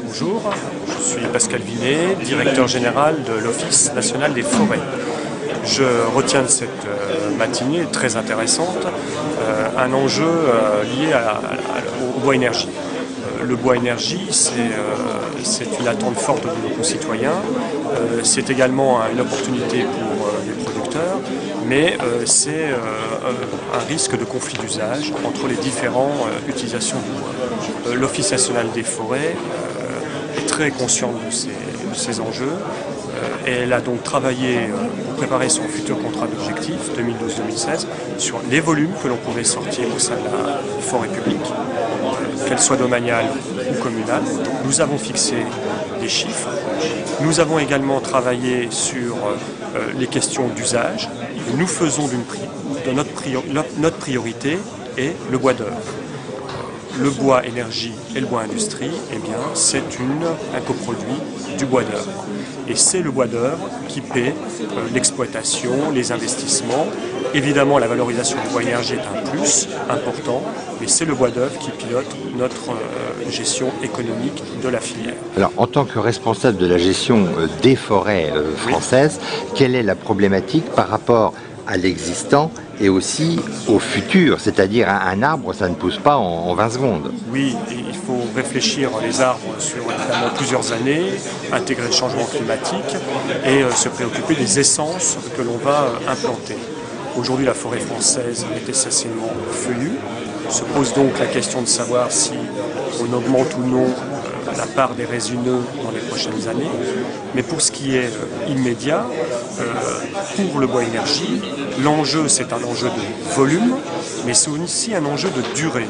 Bonjour, je suis Pascal Vinet, directeur général de l'Office national des forêts. Je retiens de cette matinée très intéressante un enjeu lié au bois énergie. Le bois énergie, c'est une attente forte de nos concitoyens, c'est également une opportunité pour les producteurs, mais c'est un risque de conflit d'usage entre les différentes utilisations du bois. L'Office national des forêts est très consciente de ces enjeux et elle a donc travaillé pour préparer son futur contrat d'objectif 2012-2016 sur les volumes que l'on pouvait sortir au sein de la forêt publique, qu'elle soit domaniale ou communale. Nous avons fixé des chiffres. Nous avons également travaillé sur les questions d'usage. Nous faisons de notre priorité est le bois d'œuvre. Le bois énergie et le bois industrie, eh bien, c'est un coproduit du bois d'œuvre. Et c'est le bois d'œuvre qui paie l'exploitation, les investissements. Évidemment, la valorisation du bois énergie est un plus important, mais c'est le bois d'œuvre qui pilote notre gestion économique de la filière. Alors, en tant que responsable de la gestion des forêts françaises, quelle est la problématique par rapport à l'existant et aussi au futur, c'est-à-dire un arbre, ça ne pousse pas en 20 secondes. Oui, et il faut réfléchir les arbres sur évidemment plusieurs années, intégrer le changement climatique et se préoccuper des essences que l'on va implanter. Aujourd'hui, la forêt française est essentiellement feuillue. Se pose donc la question de savoir si on augmente ou non la part des résineux dans les prochaines années. Mais pour ce qui est immédiat, pour le bois énergie, l'enjeu c'est un enjeu de volume, mais c'est aussi un enjeu de durée,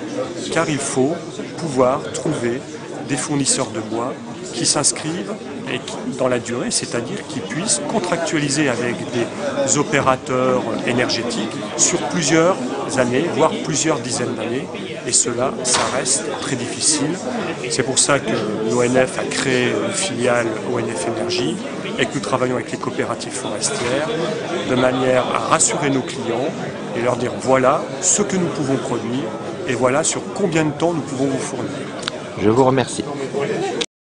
car il faut pouvoir trouver des fournisseurs de bois qui s'inscrivent dans la durée, c'est-à-dire qui puissent contractualiser avec des opérateurs énergétiques sur plusieurs années, voire plusieurs dizaines d'années, et cela, ça reste très difficile. C'est pour ça que l'ONF a créé une filiale ONF Énergie et que nous travaillons avec les coopératives forestières de manière à rassurer nos clients et leur dire voilà ce que nous pouvons produire et voilà sur combien de temps nous pouvons vous fournir. Je vous remercie.